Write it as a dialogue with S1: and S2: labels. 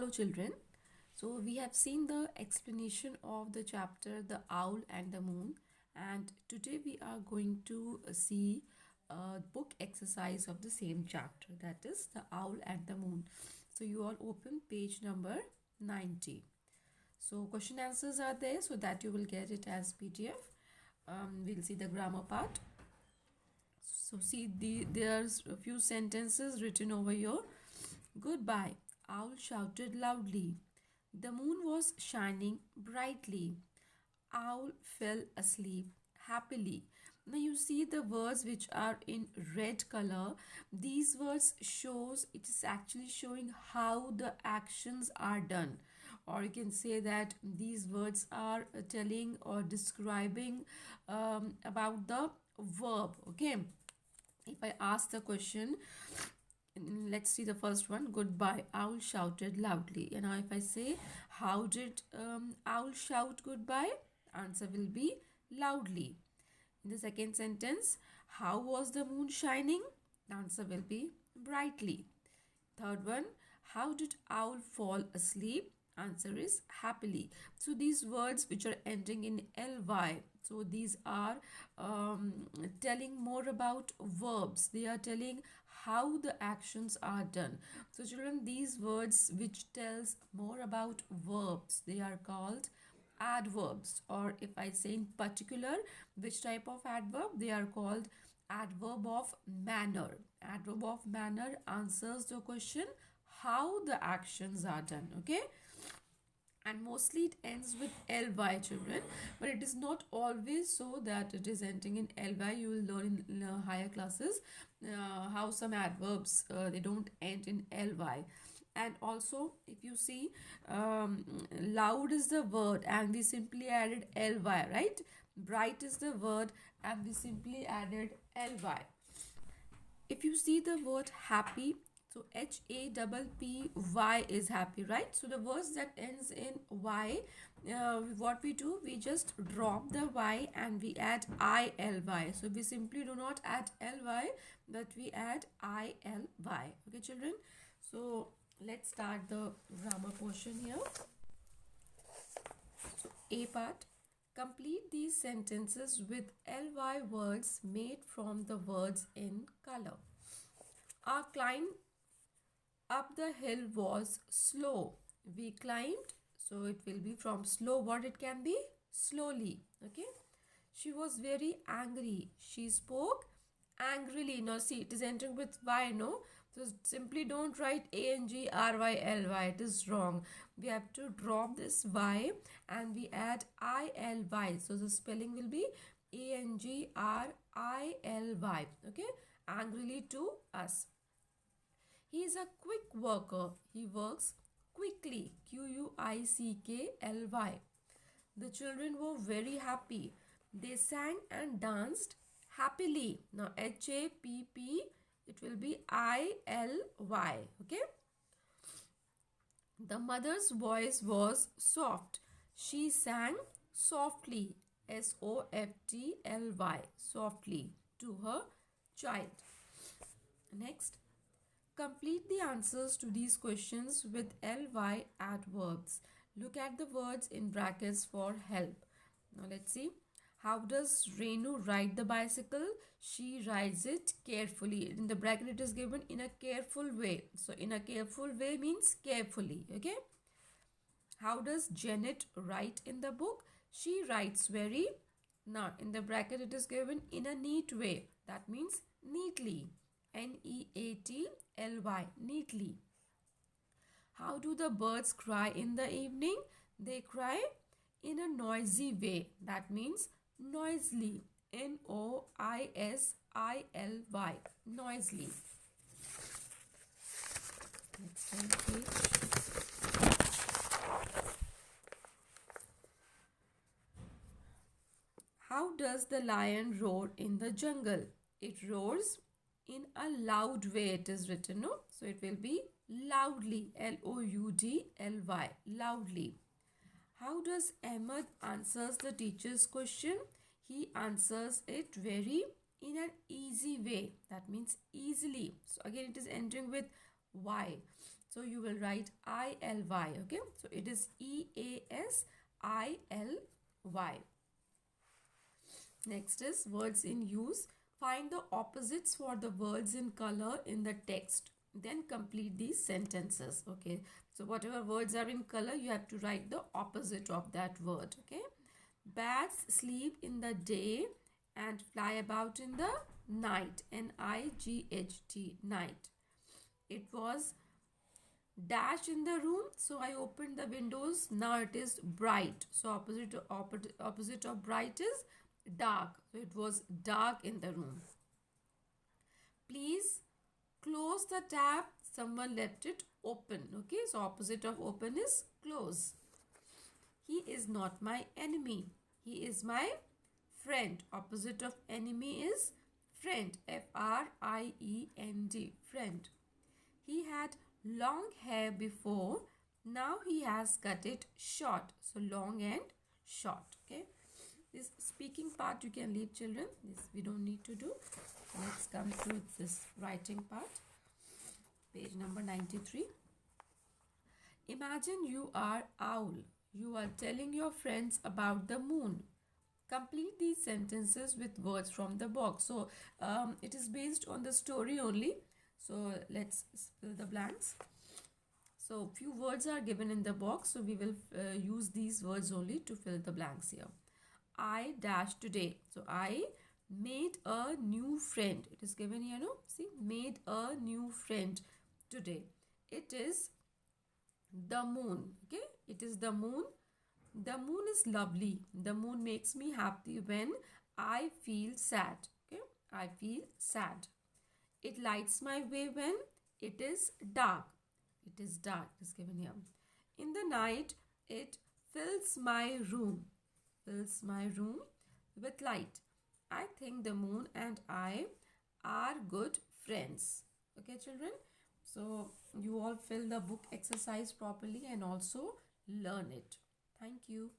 S1: Hello children. So we have seen the explanation of the chapter The Owl and the Moon, and today we are going to see a book exercise of the same chapter, that is The Owl and the Moon. So you all open page number 90. So question answers are there so that you will get it as PDF. We'll see the grammar part. So see there's a few sentences written over here. Goodbye, Owl shouted loudly. The moon was shining brightly. Owl fell asleep happily. Now you see the words which are in red color. These words shows, it is actually showing how the actions are done, or you can say that these words are telling or describing about the verb. Okay, if I ask the question, let's see the first one. Goodbye, Owl shouted loudly. And now if I say, how did Owl shout goodbye? Answer will be loudly. In the second sentence, how was the moon shining? Answer will be brightly. Third one, how did Owl fall asleep? Answer is happily. So these words which are ending in ly, so these are telling more about verbs. They are telling how the actions are done. So children, these words which tells more about verbs, they are called adverbs, or if I say in particular which type of adverb, they are called adverb of manner. Adverb of manner answers the question how the actions are done. Okay, and mostly it ends with ly, children, but it is not always so that it is ending in ly. You will learn in higher classes how some adverbs they don't end in ly. And also if you see, loud is the word and we simply added ly, right? Bright is the word and we simply added ly. If you see the word happy, so HAPPY is happy, right? So the words that ends in Y, what we do, we just drop the Y and we add ILY. So we simply do not add LY, but we add ILY. Okay, children? So let's start the grammar portion here. So A part. Complete these sentences with ly words made from the words in color. Our climb up the hill was slow. We climbed, so it will be from slow. What it can be? Slowly. Okay. She was very angry. She spoke angrily. Now see, it is entering with y, no? So simply don't write ANGRYLY. It is wrong. We have to drop this y and we add ILY. So the spelling will be ANGRILY. Okay. Angrily to us. He is a quick worker. He works quickly. QUICKLY. The children were very happy. They sang and danced happily. Now HAPP, it will be ILY. Okay. The mother's voice was soft. She sang softly. SOFTLY. Softly to her child. Next. Complete the answers to these questions with ly adverbs. Look at the words in brackets for help. Now let's see. How does Renu ride the bicycle? She rides it carefully. In the bracket it is given in a careful way. So in a careful way means carefully. Okay. How does Janet write in the book? She writes very. Now in the bracket it is given in a neat way. That means neatly. NEATLY, neatly. How do the birds cry in the evening? They cry in a noisy way. That means noisily. NOISILY, noisily. Next page. How does the lion roar in the jungle? It roars in a loud way. It is written, no? So it will be loudly. LOUDLY, loudly. How does Ahmed answers the teacher's question? He answers it very in an easy way. That means easily. So again it is entering with Y. So you will write ILY. Okay, so it is EASILY. Next is words in use. Find the opposites for the words in color in the text. Then complete these sentences. Okay, so whatever words are in color, you have to write the opposite of that word. Okay, bats sleep in the day and fly about in the night. NIGHT, night. It was dash in the room, so I opened the windows. Now it is bright. So opposite of bright is dark. So it was dark in the room. Please close the tap. Someone left it open. Okay, so opposite of open is close. He is not my enemy. He is my friend. Opposite of enemy is friend. FRIEND, friend. He had long hair before. Now he has cut it short. So long and short. Okay. This speaking part you can leave, children. This we don't need to do. Let's come to this writing part. Page number 93. Imagine you are owl. You are telling your friends about the moon. Complete these sentences with words from the box. So it is based on the story only. So let's fill the blanks. So few words are given in the box. So we will use these words only to fill the blanks here. I dash today. So I made a new friend. It is given here, no? See, made a new friend today. It is the moon. Okay, it is the moon. The moon is lovely. The moon makes me happy when I feel sad. Okay, I feel sad. It lights my way when it is dark. It is dark. It is given here. In the night, it fills my room. Fills my room with light. I think the moon and I are good friends. Okay, children. So you all fill the book exercise properly and also learn it. Thank you.